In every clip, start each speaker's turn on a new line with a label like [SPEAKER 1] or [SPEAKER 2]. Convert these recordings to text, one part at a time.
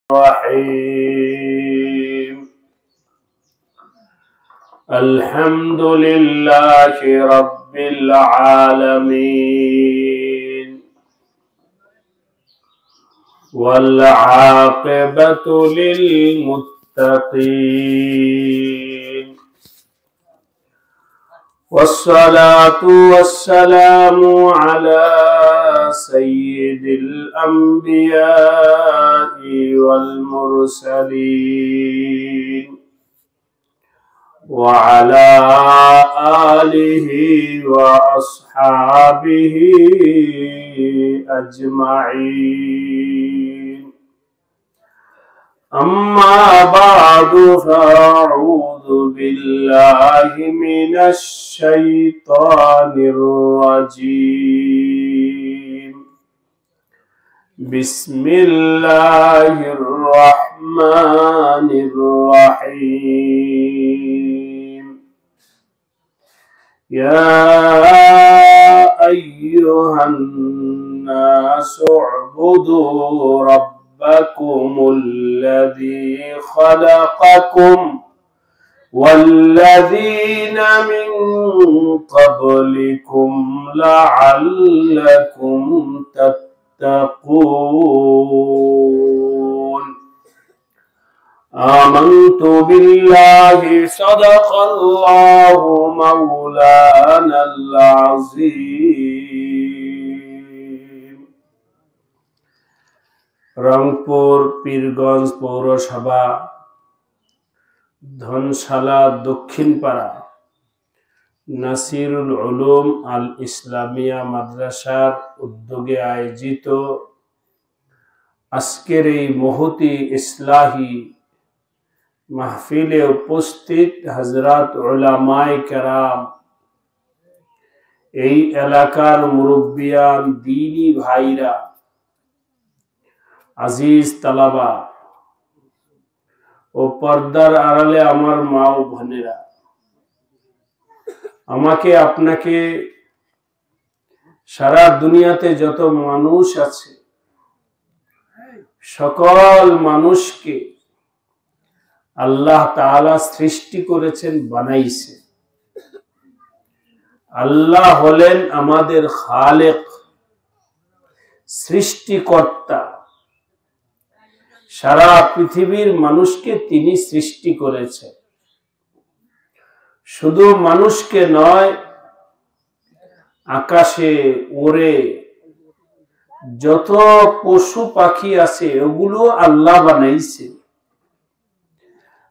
[SPEAKER 1] الرحيم الحمد لله رب العالمين والعاقبة للمتقين والصلاة والسلام على سيد الأنبياء والمرسلين وعلى آله وأصحابه أجمعين أما بعد فأعوذ بالله من الشيطان الرجيم بسم الله الرحمن الرحيم يا أيها الناس اعبدوا ربكم الذي خلقكم والذين من قبلكم لعلكم تتقون آمنت بالله صدق الله مولانا العظيم রংপুর পীরগঞ্জ পৌরসভা ধনশালা দক্ষিণপাড়া নাসিরুল উলুম আল ইসলামিয়া মাদ্রাসার উদ্যোগে আয়োজিত আজকের এই মহতি ইসলাহি মাহফিলে উপস্থিত হযরত উলামায়ে কেরাম, এই এলাকার মুরব্বিয়ান, দ্বীনী ভাইরা, আজিজ তালাবা ও পর্দার আড়ালে আমার মা ও বোনেরা, আমাকে আপনাকে সারা দুনিয়াতে যত মানুষ আছে সকল মানুষকে আল্লাহ তাআলা সৃষ্টি করেছেন, বানাইছে। আল্লাহ হলেন আমাদের খালেক, সৃষ্টিকর্তা। সারা পৃথিবীর মানুষকে তিনি সৃষ্টি করেছেন। শুধু মানুষকে নয়, আকাশে ওড়ে যত পশু পাখি আছে ওগুলো আল্লাহ বানাইছে।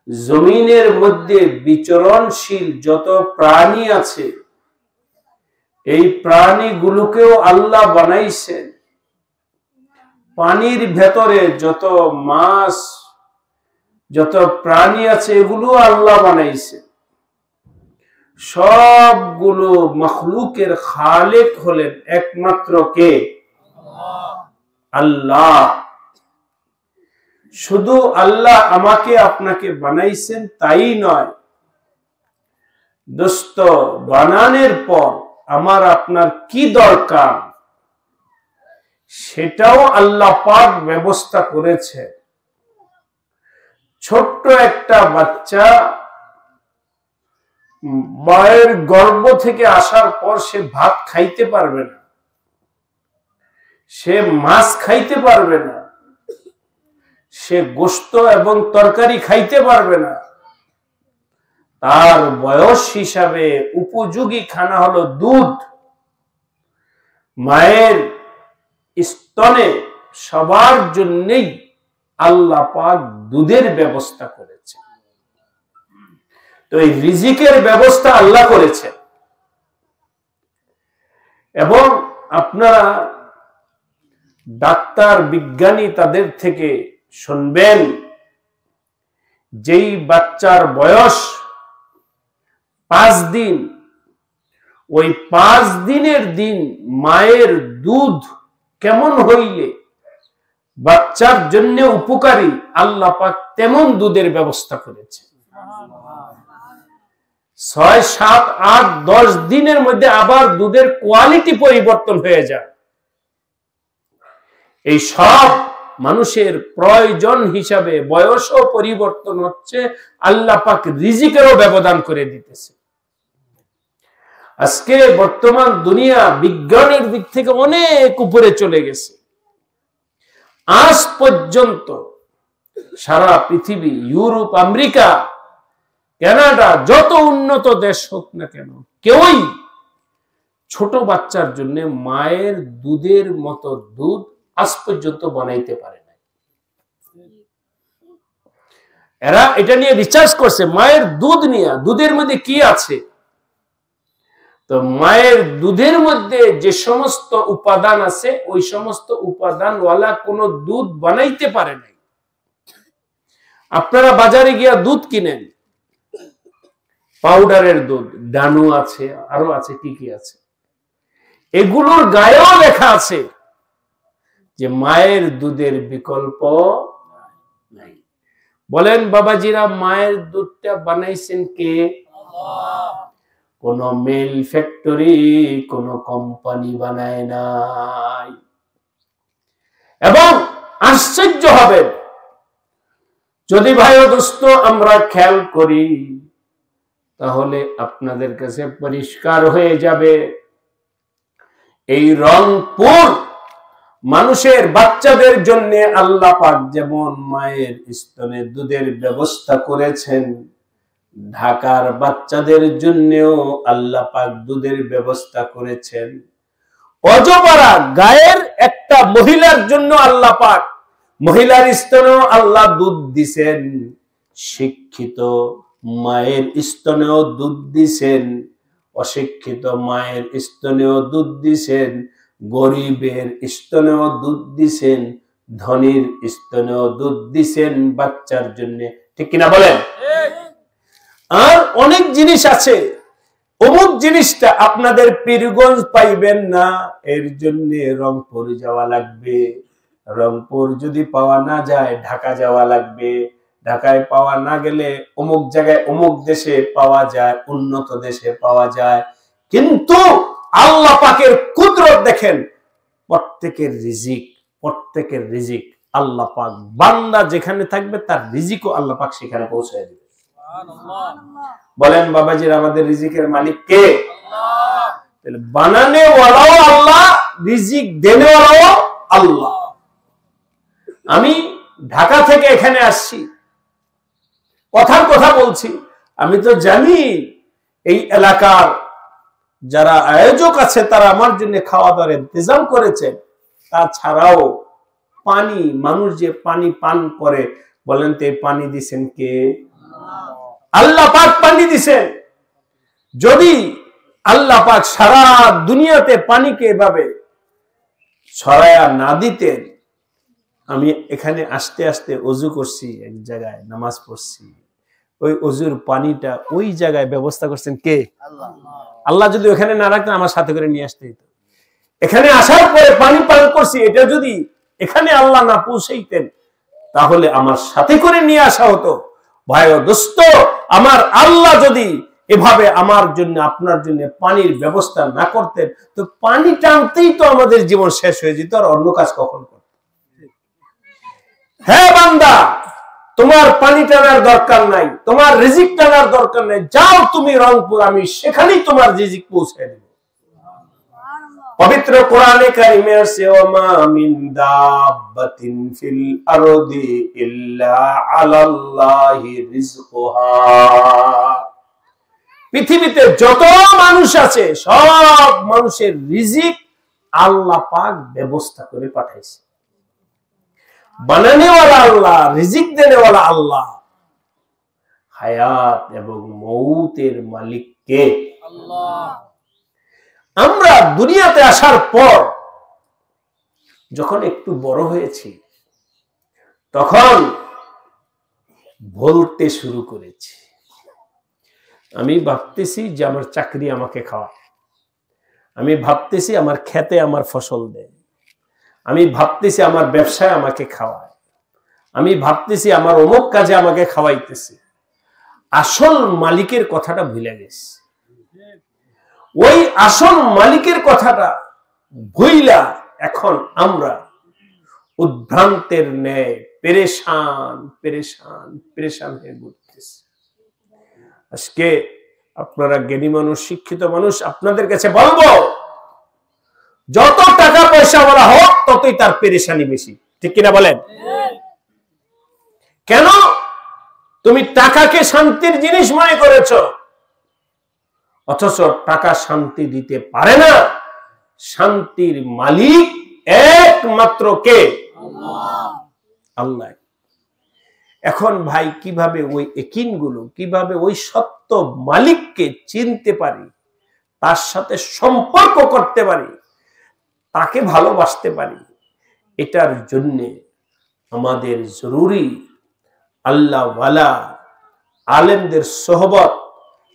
[SPEAKER 1] জমিনের মধ্যে বিচরণশীল যত প্রাণী আছে এই প্রাণীগুলোকেও আল্লাহ বানাইছেন। পানির ভেতরে যত মাছ, যত প্রাণী আছে এগুলো আল্লাহ বানাইছে। সবগুলো মখলুকের খালেক হলেন একমাত্র কে? আল্লাহ। শুধু আল্লাহ আমাকে আপনাকে বানাইছেন তাই নয় দোস্ত, বানানোর পর আমার আপনার কি দরকার সেটাও আল্লাহ পাক ব্যবস্থা করেছে। ছোট্ট একটা বাচ্চা মায়ের গর্ভ থেকে আসার পর সে ভাত খাইতে পারবে না, সে মাছ খাইতে পারবে না, সে গোশত এবং তরকারি খাইতে পারবে না। তার বয়স হিসাবে উপযোগী খানা হলো দুধ। মায়ের স্তনে সবার জন্যই আল্লাহ পাক দুধের ব্যবস্থা করেছে। তো এই রিজিকের ব্যবস্থা আল্লাহ করেছে। এবং আপনারা ডাক্তার, বিজ্ঞানী তাদের থেকে শুনবেন, যেই বাচ্চার বয়স 5 দিন, ওই 5 দিনের দিন মায়ের দুধ কেমন হইলে বাচ্চার জন্য উপকারী, আল্লাহ পাক তেমন দুধের ব্যবস্থা করেছে। 6, 7, 8, 10 দিনের মধ্যে আবার দুধের কোয়ালিটি পরিবর্তন হয়ে যায়। এই সব মানুষের প্রয়োজন হিসাবে বয়সও পরিবর্তন হচ্ছে, আল্লাহ পাক রিজিকেরও ব্যবধান করে দিতেছে। আজকে বর্তমান দুনিয়া বিজ্ঞানের দিক থেকে অনেক উপরে চলে গেছে। আজ পর্যন্ত সারা পৃথিবী, ইউরোপ, আমেরিকা, কানাডা, যত উন্নত দেশ হোক না কেন, কেউই ছোট বাচ্চার জন্য মায়ের দুধের মতো দুধ আজ পর্যন্ত বানাইতে পারে না। এরা এটা নিয়ে রিসার্চ করছে, মায়ের দুধ নিয়ে, দুধের মধ্যে কি আছে। তো মায়ের দুধের মধ্যে যে সমস্ত উপাদান আছে, ওই সমস্ত উপাদানওয়ালা কোন দুধ বানাইতে পারে নাই। আপনারা বাজারে গিয়া দুধ কিনেন, পাউডারের দুধ, ডানু আছে, আরো আছে, কি কি আছে, এগুলোর গায়েও লেখা আছে যে মায়ের দুধের বিকল্প নাই। বলেন বাবাজিরা, মায়ের দুধটা বানাইছেন কে? কোন মিল ফ্যাক্টরি, কোন কোম্পানি বানায় নাই। এবং আশ্চর্য হবে যদি ভাই ও দোস্ত আমরা খেয়াল করি, তাহলে আপনাদের কাছে পরিষ্কার হয়ে যাবে এই রংপুর মানুষের বাচ্চাদের জন্য আল্লাহ পাক যেমন মায়ের স্তনে দুধের ব্যবস্থা করেছেন, ঢাকার বাচ্চাদের জন্যও আল্লাহ পাক দুধের ব্যবস্থা করেছেন। অজপাড়া গায়ের একটা মহিলার জন্য আল্লাহ পাক মহিলার স্তনেও আল্লাহ দুধ দিছেন, শিক্ষিত মায়ের স্তনেও দুধ দিছেন, অশিক্ষিত মায়ের স্তনেও দুধ দিছেন, গরিবের স্তনেও দুধ দিছেন, ধনীর স্তনেও দুধ দিছেন বাচ্চার জন্য। ঠিক কিনা বলেন? আর অনেক জিনিস আছে, অমুক জিনিসটা আপনাদের পীরগঞ্জ পাইবেন না, এর জন্য রংপুর যাওয়া লাগবে। রংপুর যদি পাওয়া না যায়, ঢাকা যাওয়া লাগবে। ঢাকায় পাওয়া না গেলে অমুক জায়গায়, অমুক দেশে পাওয়া যায়, উন্নত দেশে পাওয়া যায়। কিন্তু আল্লাহ পাকের কুদরত দেখেন, প্রত্যেকের রিজিক আল্লাহ পাক, বান্দা যেখানে থাকবে তার রিজিকও আল্লাহ পাক সেখানে পৌঁছায় দিবে। বলেন বাবাজির, আমাদের রিজিকের মালিক কে? তাহলে বানানে ওয়ালাও আল্লাহ, রিজিক দেনে ওয়ালাও আল্লাহ। আমি ঢাকা থেকে এখানে আসছি, কথার কথা বলছি, আমি তো জানি এই এলাকার যারা আয়োজক আছে তারা আমার জন্য খাওয়া দাওয়ার ইন্তজাম করেছে। তাছাড়াও পানি, মানুষ যে পানি পান করে, বলেন তো এই পানি দিছেন কে? আল্লাহ পাক পানি দিছেন। যদি আল্লাহ পাক সারা দুনিয়াতে পানিকে এভাবে ছড়ায়া না দিতেন, আমি এখানে আসতে আসতে ওযু করছি, এক জায়গায় নামাজ পড়ছি, ওই ওযুর পানিটা ওই জায়গায় ব্যবস্থা করছেন কে? আল্লাহ। আল্লাহ যদি ওখানে না রাখতেন, আমার সাথে করে নিয়ে আসতে হতো। এখানে আসার পরে পানি পান করছি, এটা যদি এখানে আল্লাহ না পৌঁছাইতেন, তাহলে আমার সাথে করে নিয়ে আসা হতো। ভাই ও দোস্ত, আমার আল্লাহ যদি এভাবে আমার জন্য, আপনার জন্য পানির ব্যবস্থা না করতেন, তো পানি টানতেই তো আমাদের জীবন শেষ হয়ে যেত, আর অন্য কাজ কখন করত? হ্যাঁ বান্দা, তোমার পানি টানার দরকার নাই, তোমার রিজিক টানার দরকার নাই, যাও তুমি রংপুর, আমি সেখানেই তোমার রিজিক পৌঁছে দেব। পবিত্র কোরআনে কারিমে আছে, ওমা মিন দাব্বাতিন ফিল আরদি ইল্লা আলাল্লাহি রিজকুহা। পৃথিবীতে যত মানুষ আছে, সব মানুষের রিজিক আল্লাহ পাক ব্যবস্থা করে পাঠাইছে। বানানেওয়ালা আল্লাহ, রিজিক দেনেওয়ালা আল্লাহ। হায়াত এবং মৌতের মালিক কে? আল্লাহ। আমরা দুনিয়াতে আসার পর যখন একটু বড় হয়েছি, তখন বলতে শুরু করেছি, আমি ভাবতেছি যে আমার চাকরি আমাকে খাওয়ায়, আমি ভাবতেছি আমার খেতে আমার ফসল দেয়, আমি ভাবতেছি আমার ব্যবসায় আমাকে খাওয়ায়, আমি ভাবতেছি আমার অমুক কাজে আমাকে খাওয়াইতেছে। আসল মালিকের কথাটা ভুলে গেছি। ওই আসল মালিকের কথাটা ভুইলা এখন আমরা উদ্ভ্রান্তের ন্যায় পেরেশান পেরেশান পেরেশান হয়ে ঘুরতেছে। আজকে আপনারা জ্ঞানী মানুষ, শিক্ষিত মানুষ, আপনাদের কাছে বলবো, যত টাকা পয়সা বলা হোক ততই তার পেরেশানি বেশি, ঠিক কিনা বলেন? কেন? তুমি টাকাকে শান্তির জিনিস মনে করেছ, অথচ টাকা শান্তি দিতে পারে না। শান্তির মালিক একমাত্র কে? আল্লাহ। এখন ভাই কিভাবে ওই ইয়াকিনগুলো, কিভাবে ওই সত্য মালিককে চিনতে পারি, তার সাথে সম্পর্ক করতে পারি, তাকে ভালোবাসতে পারি, এটার জন্য আমাদের জরুরি আল্লাহ ওয়ালা আলেমদের সোহবত,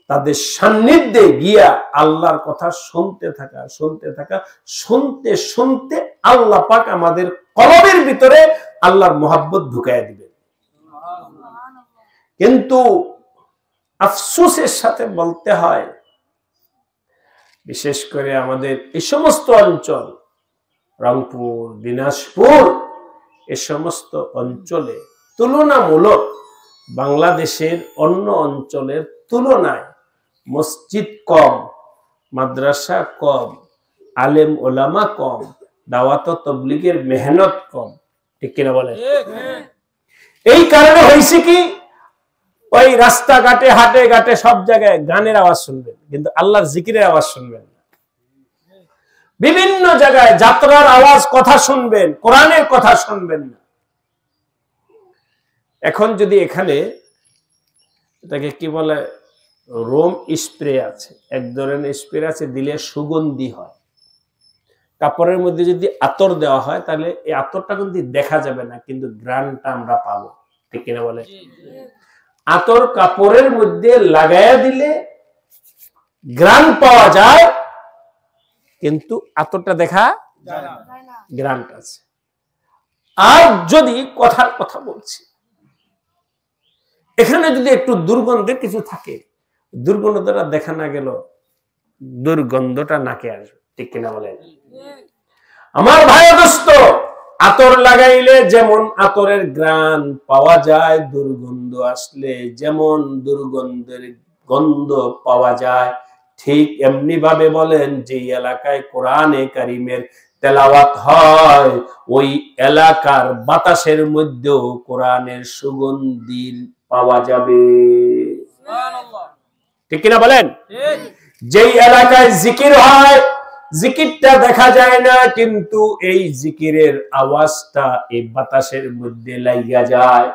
[SPEAKER 1] তাদের সান্নিধ্যে গিয়া আল্লাহর কথা শুনতে থাকা, শুনতে থাকা, শুনতে শুনতে আল্লাহ পাক আমাদের কলবের ভিতরে আল্লাহর মোহাব্বত ঢুকাইয়া দিবেন। কিন্তু আফসোসের সাথে বলতে হয়, বিশেষ করে আমাদের এই সমস্ত অঞ্চল, রংপুর, দিনাজপুর, এ সমস্ত অঞ্চলে তুলনামূলক বাংলাদেশের অন্য অঞ্চলের তুলনায় মসজিদ কম, মাদ্রাসা কম, আলেম ওলামা কম, দাওয়াত ও তাবলীগের মেহনত কম, ঠিক কিনা বলেন? এই কারণে হয়েছে কি, ওই রাস্তাঘাটে, হাটে ঘাটে সব জায়গায় গানের আওয়াজ শুনবেন, কিন্তু আল্লাহর জিকিরের আওয়াজ শুনবেন না। বিভিন্ন জায়গায় যাত্রার আওয়াজ, কথা শুনবেন, কোরআনের কথা শুনবেন না। এখন যদি এখানে এটাকে কি বলে, রোম স্প্রে আছে, এক ধরনের স্প্রে আছে, দিলে সুগন্ধি হয়। কাপড়ের মধ্যে যদি আতর দেওয়া হয় তাহলে এই আতরটা কিন্তু দেখা যাবে না, কিন্তু গ্রানটা আমরা পাবো, ঠিক কিনা বলে? আতর কাপড়ের মধ্যে লাগাইয়া দিলে গ্রান পাওয়া যায়, কিন্তু আতরটা দেখা যায় না, গ্রানটা আছে। আর যদি কথার কথা বলছি, এখানে যদি একটু দুর্গন্ধের কিছু থাকে, দুর্গন্ধটা দেখা না গেল দুর্গন্ধটা নাকে আসবে, ঠিক কিনা বলেন? আমার ভাই দোস্ত, আতর লাগাইলে যেমন আতরের গ্রান পাওয়া যায়, দুর্গন্ধ আসলে যেমন দুর্গন্ধের গন্ধ পাওয়া যায়, ঠিক এমনি ভাবে বলেন যে এলাকায় কোরআনে কারিমের তেলাওয়াত হয়, ওই এলাকার বাতাসের মধ্যেও কোরআনের সুগন্ধি পাওয়া যাবে, ঠিক কিনা বলেন? যেই এলাকায় জিকির হয়, জিকিরটা দেখা যায় না, কিন্তু এই জিকিরের আওয়াজটা এই বাতাসের মধ্যে লাইগা যায়।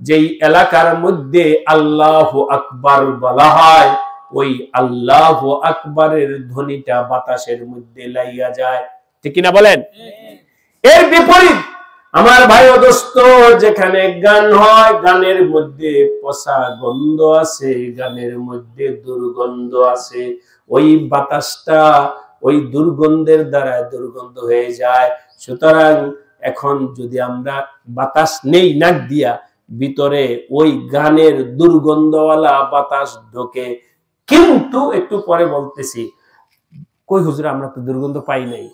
[SPEAKER 1] যেই এলাকার মধ্যে আল্লাহু আকবার বলা হয়, ওই আল্লাহু আকবারের ধ্বনিটা বাতাসের মধ্যে লাইগা যায়, ঠিক কিনা বলেন? এর বিপরীত আমার ভাই ও দোস্ত, যেখানে গান হয়, গানের মধ্যে পচা গন্ধ আছে, গানের মধ্যে দুর্গন্ধ আছে, ওই বাতাসটা ওই দুর্গন্ধের দ্বারা দুর্গন্ধ হয়ে যায়। সুতরাং এখন যদি আমরা বাতাস নেই নাক দিয়া, ভিতরে ওই গানের দুর্গন্ধওয়ালা বাতাস ঢোকে, কিন্তু একটু পরে বলতেছি, কই হুজুর আমরা তো দুর্গন্ধ পাই নাই,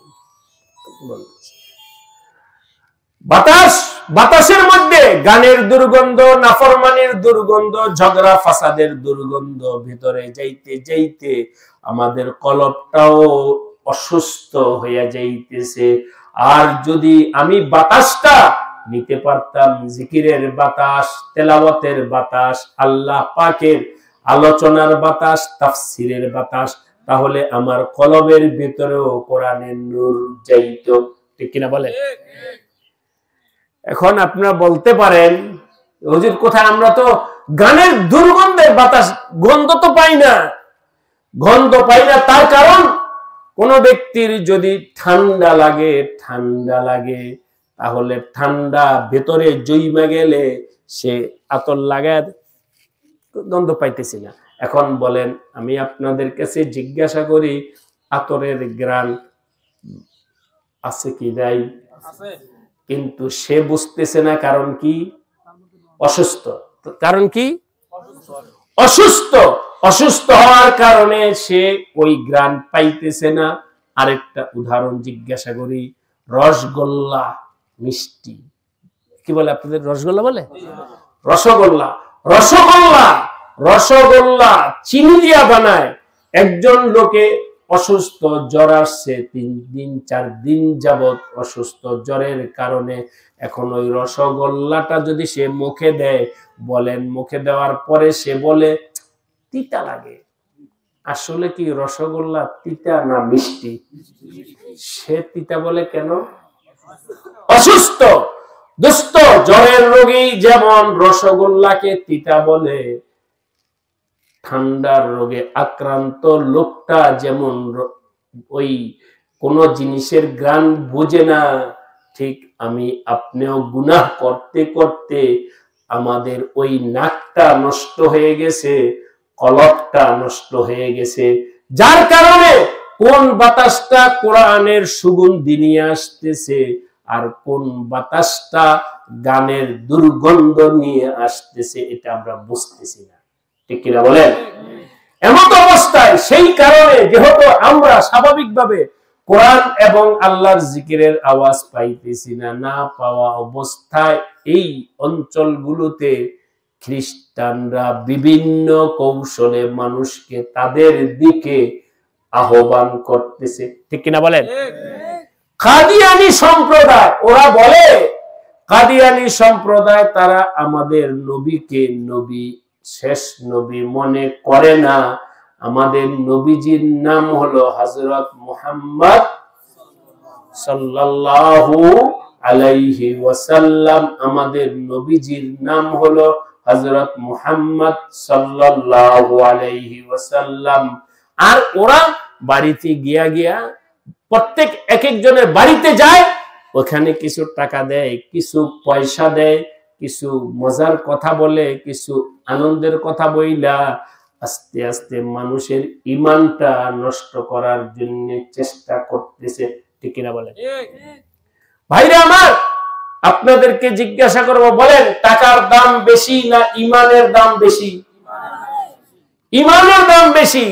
[SPEAKER 1] বাতাস, বাতাসের মধ্যে গানের দুর্গন্ধ, নাফরমানির দুর্গন্ধ, ঝগড়া ফাসাদের দুর্গন্ধ ভিতরে যাইতে যাইতে আমাদের কলবটাও অসুস্থ হয়ে যাইতেছে। আর যদি আমি বাতাসটা নিতে পারতাম, জিকিরের বাতাস, তেলাওয়াতের বাতাস, আল্লাহ পাকের আলোচনার বাতাস, তাফসিরের বাতাস, তাহলে আমার কলবের ভিতরেও কোরআনের নূর যাইতো, ঠিক কিনা বলে? এখন আপনারা বলতে পারেন, হুজুর কোথায়, আমরা তো গানের দুর্গন্ধের বাতাস, গন্ধ তো পাই না। গন্ধ পাই না তার কারণ, কোন ব্যক্তির যদি ঠান্ডা লাগে, তাহলে ঠান্ডা ভেতরে জইমা গেলে সে আতর লাগায়, গন্ধ পাইতেছি না। এখন বলেন, আমি আপনাদের কাছে জিজ্ঞাসা করি, আতরের গ্রান আছে কি নাই? কিন্তু সে বুঝতেছে না, কারণ কি? অসুস্থ। কারণ কি? অসুস্থ। অসুস্থ হওয়ার কারণে সে ওই গ্রান পাইতেছে না। আরেকটা উদাহরণ জিজ্ঞাসা করি, রসগোল্লা মিষ্টি। কি বলে আপনাদের? রসগোল্লা বলে? রসগোল্লা। রসগোল্লা রসগোল্লা চিনি দিয়া বানায়। একজন লোকে অসুস্থ, জ্বর আসছে, 3 দিন 4 দিন যাবত অসুস্থ, জ্বরের কারণে এখন ওই রসগোল্লাটা যদি সে মুখে দেয়, বলেন মুখে দেওয়ার পরে সে বলে তিতা লাগে। আসলে কি রসগোল্লা তিতা না মিষ্টি? সে তিতা বলে কেন? অসুস্থ দুস্থ জ্বরের রোগী যেমন রসগোল্লাকে তিতা বলে, ঠান্ডার রোগে আক্রান্ত লোকটা যেমন ওই কোন জিনিসের ঘ্রাণ বোঝে না, ঠিক আমি আপনিও গুনাহ করতে করতে আমাদের ওই নাকটা নষ্ট হয়ে গেছে, কলবটা নষ্ট হয়ে গেছে, যার কারণে কোন বাতাসটা কোরআনের সুগন্ধি নিয়ে আসতেছে আর কোন বাতাসটা গানের দুর্গন্ধ নিয়ে আসতেছে এটা আমরা বুঝতেছি না। ঠিক কিনা বলেন? এমন অবস্থায় সেই কারণে যেহেতু আমরা স্বাভাবিকভাবে কোরআন এবং আল্লাহর জিকিরের আওয়াজ পাইতেছি না, না পাওয়া অবস্থায় এই অঞ্চলগুলোতে খ্রিস্টানরা বিভিন্ন কৌশলে মানুষকে তাদের দিকে আহ্বান করতেছে। ঠিক কিনা বলেন? কাদিয়ানী সম্প্রদায়, ওরা বলে কাদিয়ানী সম্প্রদায় তারা আমাদের নবীকে নবী, শেষ নবী মনে করে না। আমাদের নবীজির নাম হলো হযরত মুহাম্মদ সাল্লাল্লাহু আলাইহি ওয়াসাল্লাম। আমাদের নবীজির নাম হলো হযরত মুহাম্মদ সাল্লাল্লাহু আলাইহি ওয়াসাল্লাম। আর ওরা বাড়িতে গিয়া গিয়া প্রত্যেক এক একজনের বাড়িতে যায়, ওখানে কিছু টাকা দেয়, কিছু পয়সা দেয়, কিছু মজার কথা বলে, কিছু আনন্দের কথা বইলা আস্তে আস্তে মানুষের ঈমানটা নষ্ট করার জন্য চেষ্টা করতেছে। ঠিক কিনা বলেন? ভাইরা আমার, আপনাদেরকে জিজ্ঞাসা করব, বলেন টাকার দাম বেশি না ঈমানের দাম বেশি? ঈমানের দাম বেশি।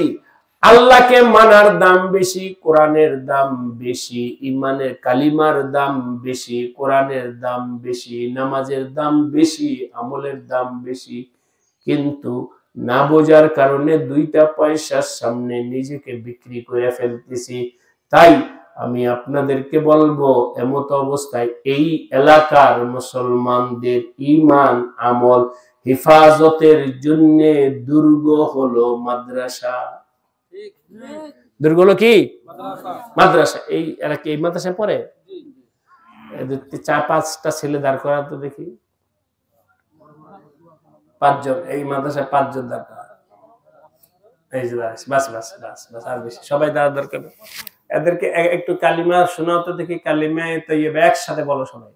[SPEAKER 1] আল্লাহকে মানার দাম বেশি, কোরআনের দাম বেশি, ঈমানের কালিমার দাম বেশি, কোরআনের দাম বেশি, নামাজের দাম বেশি, আমলের দাম বেশি। কিন্তু না বোঝার কারণে 2টা পয়সার সামনে নিজেকে বিক্রি করে ফেলতেছি। তাই আমি আপনাদেরকে বলবো, এমত অবস্থায় এই এলাকার মুসলমানদের ঈমান আমল হেফাজতের জন্য দুর্গ হলো মাদ্রাসা। দুর্গ হলো কি? মাদ্রাসা। এই এলাকা এই মাদ্রাসায় পড়ে 4-5টা ছেলে দাঁড় করা তো দেখি, 5 জন। এই মাদ্রাসায় 5 জন দাঁড় করা। এই যে বাস বাস বাস বাস, আর বেশি সবাই দাঁড়ার দরকার। এদেরকে একটু কালিমা শোনাও তো দেখি। কালিমা তাইয়্যিবা একসাথে বলো সবাই।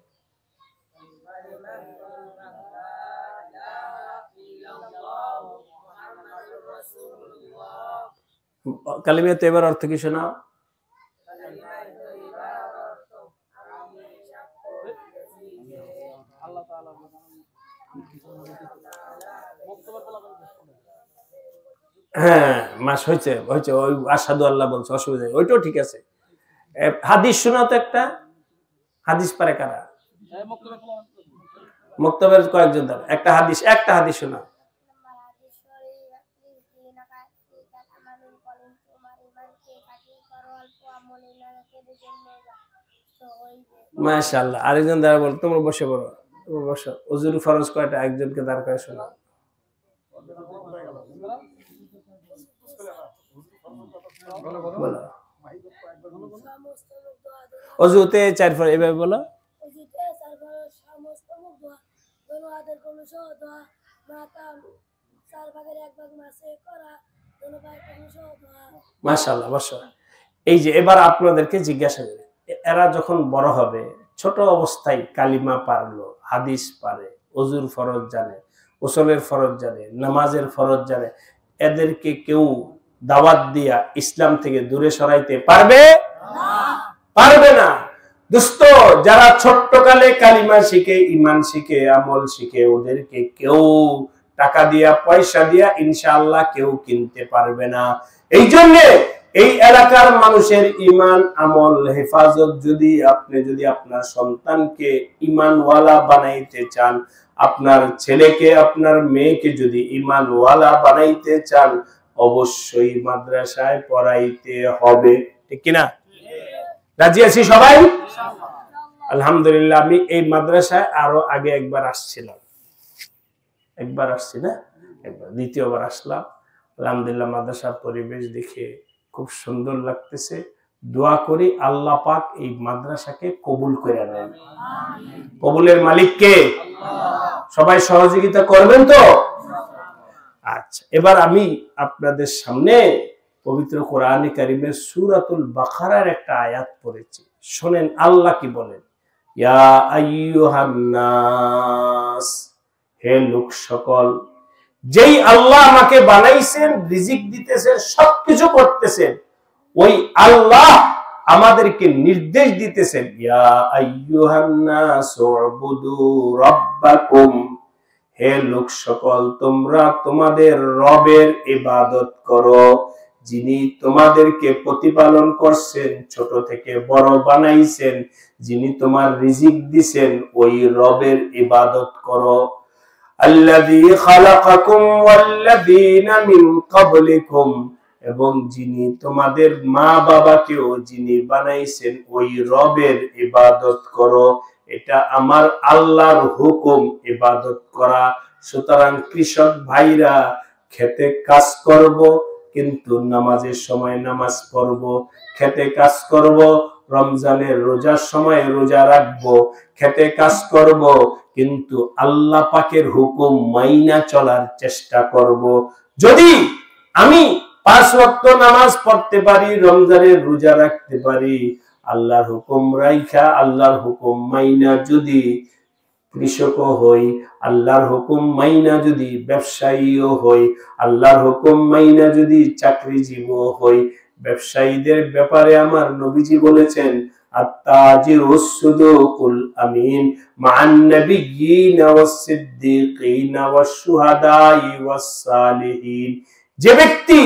[SPEAKER 1] কালিমা তাইয়্যিবার অর্থ কি শোনাও? হ্যাঁ, মাস হয়েছে হয়েছে, ওই আশহাদু আল্লাহ বলছে, অসুবিধা নেই, ওইটাও ঠিক আছে। হাদিস শোনাও তো একটা। হাদিস পারে কারা? মুক্তবের কয়েকজন দাঁড়া, একটা হাদিস শোনাও। মাশাআল্লাহ। আরেকজন দাঁড়া বল, তোমরা বসে পড়ো, তোমরা বসো। ওযুর ফরজ কয়টা? একজনকে দাঁড় করে শোনাও। বলো। ওযুতে 4 ফরজ, এভাবে বলো। মাশাআল্লাহ, বসো। এই যে এবার আপনাদেরকে জিজ্ঞাসা করি, এরা যখন বড় হবে, ছোট অবস্থায় কালিমা পারলো, হাদিস পারে, ওযুর ফরজ জানে, গোসলের ফরজ জানে, নামাজের ফরজ জানে, এদেরকে কেউ দাওয়াত দিয়া ইসলাম থেকে দূরে সরাইতে পারবে না? পারবে না। দোস্ত, যারা ছোট্টকালে কালিমা শিখে, ঈমান শিখে, আমল শিখে, ওদেরকে কেউ টাকা দিয়া পয়সা দিয়া ইনশাআল্লাহ কেউ কিনতে পারবে না। এই জন্য এই এলাকার মানুষের ঈমান আমল হেফাজত যদি আপনার সন্তানকে ঈমানওয়ালা বানাইতে চান, আপনার ছেলেকে আপনার মেয়েকে যদি ঈমানওয়ালা বানাইতে চান, অবশ্যই মাদ্রাসায় পড়াইতে হবে, ঠিক কি না? রাজি আছি সবাই? আলহামদুলিল্লাহ। আমি এই মাদ্রাসায় আরো আগে একবার আসছি না, একবার দ্বিতীয়বার আসলাম। আলহামদুলিল্লাহ, মাদ্রাসার পরিবেশ দেখে খুব সুন্দর লাগতেছে। দোয়া করি আল্লাহ পাক এই মাদ্রাসাকে কবুল করে নেন। কবুলের মালিক কে? সবাই সহযোগিতা করবেন তো? আচ্ছা, এবার আমি আপনাদের সামনে পবিত্র কোরআনে কারিমের সূরাতুল বাকারার একটা আয়াত পড়েছি, শুনেন আল্লাহ কি বলেন। ইয়া আইয়ুহান নাস, হে লোক সকল, যেই আল্লাহ আমাকে বানাইছেন, রিজিক দিতেছেন, সবকিছু করতেছেন, ওই আল্লাহ আমাদেরকে নির্দেশ দিতেছেন, ইয়া আইয়ুহান নাস উবুদু রাব্বাকুম, হে লোক সকল, তোমরা তোমাদের রবের ইবাদত করো, যিনি তোমাদেরকে প্রতিপালন করছেন, ছোট থেকে বড় বানাইছেন, যিনি তোমার রিজিক দিছেন, ওই রবের ইবাদত করো। আল্লাযী খালাকাকুম ওয়াল্লাযীনা মিন ক্বাবলিকুম, এবং যিনি তোমাদের মা বাবাকেও যিনি বানাইছেন, ওই রবের ইবাদত করো। এটা আমার আল্লাহর হুকুম, ইবাদত করা। সুতরাং কৃষক ভাইরা, খেতে কাজ করব কিন্তু নামাজের সময় নামাজ পড়ব, খেতে কাজ করব, রমজানের রোজার সময় রোজা রাখবো, খেতে কাজ করব কিন্তু আল্লাহ পাকের হুকুম মাইনা চলার চেষ্টা করব। যদি আমি 5 ওয়াক্ত নামাজ পড়তে পারি, রমজানের রোজা রাখতে পারি, আল্লাহর হুকুম রাইখা আল্লাহর হুকুম মাইনা যদি কৃষকও হই, আল্লাহর হুকুম মাইনা যদি ব্যবসায়ীও হই, আল্লাহর হুকুম মাইনা যদি চাকরিজীবীও হই, ব্যবসায়ীদের ব্যাপারে আমার নবীজি বলেছেন, আত-তাজিরুস সুদুকুল আমিন মা'আন নাবিয়্যিন ওয়াস-সিদ্দীকিন ওয়াশ-শুহাদাই ওয়াস-সালিহিন। যে ব্যক্তি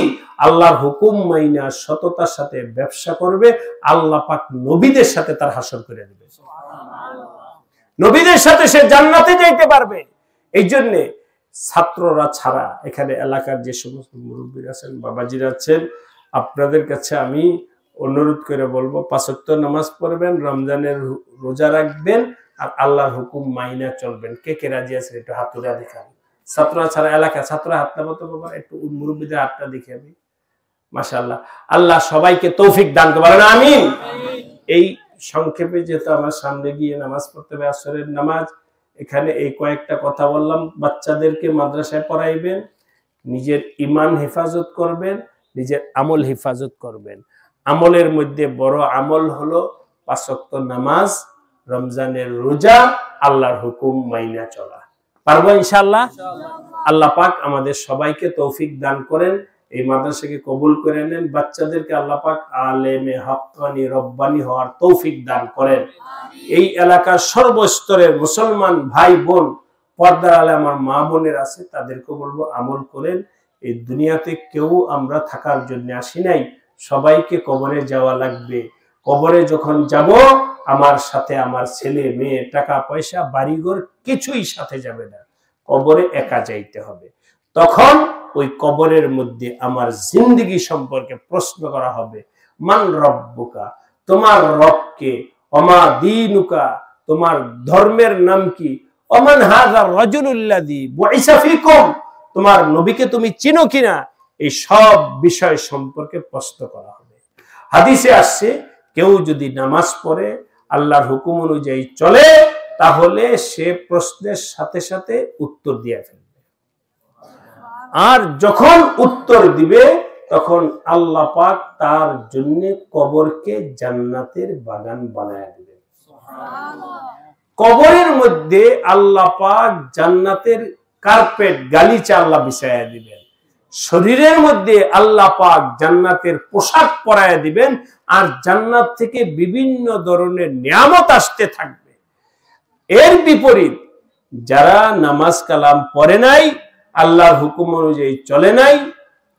[SPEAKER 1] আল্লাহর হুকুম মাইনা সততার সাথে ব্যবসা করবে, আল্লাহ পাক নবীদের সাথে তার হাসর করে দেবে, নবীদের সাথে সে জান্নাতে যাইতে পারবে। এই জন্য ছাত্ররা ছাড়া এখানে এলাকার যে সমস্ত মুরব্বীরা আছেন, বাবাজিরা আছেন, আপনাদের কাছে আমি অনুরোধ করে বলবো, 5 ওয়াক্ত নামাজ পড়বেন, রমজানের রোজা রাখবেন, আর আল্লাহর হুকুম মাইনা চলবেন। কে কে রাজি আছেন একটু হাত তুলে দেখান। ছাত্ররা ছাড়া এলাকা, ছাত্ররা হাত নামাতে বাবা, একটু মুরব্বীদের হাতটা দেখে আমি। মাশাআল্লাহ, আল্লাহ সবাইকে তৌফিক দান করেন, আমিন। এই সংক্ষেপে যেহেতু আমার সামনে গিয়ে নামাজ পড়তে হবে, আসরের নামাজ, এখানে এই কয়েকটা কথা বললাম। বাচ্চাদেরকে মাদ্রাসায় পড়াইবেন, নিজের ঈমান হেফাজত করবেন, নিজের আমল হেফাজত করবেন। আমলের মধ্যে বড় আমল হলো 5 ওয়াক্ত নামাজ, রমজানের রোজা, আল্লাহর হুকুম মাইনা চলা। পারবো ইনশাআল্লাহ? আল্লাহ পাক আমাদের সবাইকে তৌফিক দান করেন, এই মাদ্রাসাকে কবুল করে নেন, বাচ্চাদেরকে আল্লাহ পাক আলেমে হাক্কানি রব্বানি হওয়ার তৌফিক দান করেন। এই এলাকার সর্বস্তরের মুসলমান ভাই বোন, পর্দার আলে আমার মা বোনের আছে, তাদেরকে বলবো আমল করেন। এই দুনিয়াতে কেউ আমরা থাকার জন্য আসি নাই, সবাইকে কবরে যাওয়া লাগবে। কবরে যখন যাব, আমার সাথে আমার ছেলে মেয়ে, টাকা পয়সা, বাড়িঘর কিছুই সাথে যাবে না, কবরে একা যাইতে হবে। তখন ওই কবরের মধ্যে আমার জিন্দেগি সম্পর্কে প্রশ্ন করা হবে, মান রব্বুকা, তোমার রবকে, ওমা দীনুকা, তোমার ধর্মের নাম কি, ওমান হাযা রাজুলুল্লাযী বুইসা ফীকুম, তোমার নবীকে তুমি চিনো কিনা, এই সব বিষয় সম্পর্কে প্রশ্ন করা হবে। হাদিসে আসছে, কেউ যদি নামাজ পড়ে, আল্লাহর হুকুম অনুযায়ী চলে, তাহলে সে প্রশ্নের সাথে সাথে উত্তর দিয়ে ফেলবে। আর যখন উত্তর দিবে, তখন আল্লাহ পাক তার জন্য কবরকে জান্নাতের বাগান বানায় দিবে। কবরের মধ্যে আল্লাহ পাক জান্নাতের কার্পেট, গালিচা আল্লাহ বিছায়া দিবেন। শরীরের মধ্যে আল্লাহ পাক জান্নাতের পোশাক পরায়া দিবেন, আর জান্নাত থেকে বিভিন্ন ধরনের নিয়ামত আসতে থাকবে। এর বিপরীত যারা নামাজ কালাম পড়ে নাই, আল্লাহর হুকুম অনুযায়ী চলে নাই,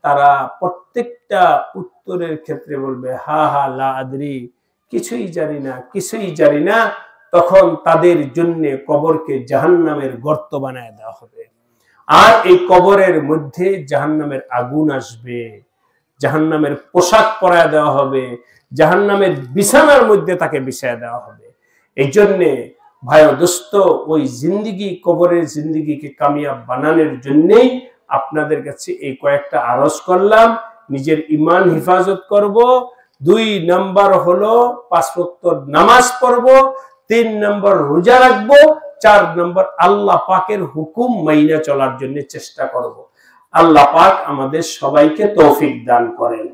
[SPEAKER 1] তারা প্রত্যেকটা উত্তরের ক্ষেত্রে বলবে হা হা লা আদরি, কিছুই জানি না, কিছুই জানি না। তখন তাদের জন্য কবরকে জাহান্নামের গর্ত বানায় দেওয়া হবে। আর এই কবরের মধ্যে জাহান্নামের আগুন আসবে, জাহান্নামের পোশাক পরায় দেওয়া হবে, জাহান্নামের বিছানার মধ্যে তাকে বিছায় দেওয়া হবে। এই জন্যে ভাই দোস্ত, ওই জিন্দিগি, কবরের জিন্দিগিকে কামিয়াব বানানোর জন্যেই আপনাদের কাছে এই কয়েকটা আরজ করলাম। নিজের ঈমান হিফাজত করব, 2 নাম্বার হলো 5 ওয়াক্ত নামাজ পড়ব, 3 নাম্বার রোজা রাখবো, 4 নাম্বার আল্লাহ পাকের হুকুম মাইনা চলার জন্য চেষ্টা করব। আল্লাহ পাক আমাদের সবাইকে তৌফিক দান করেন।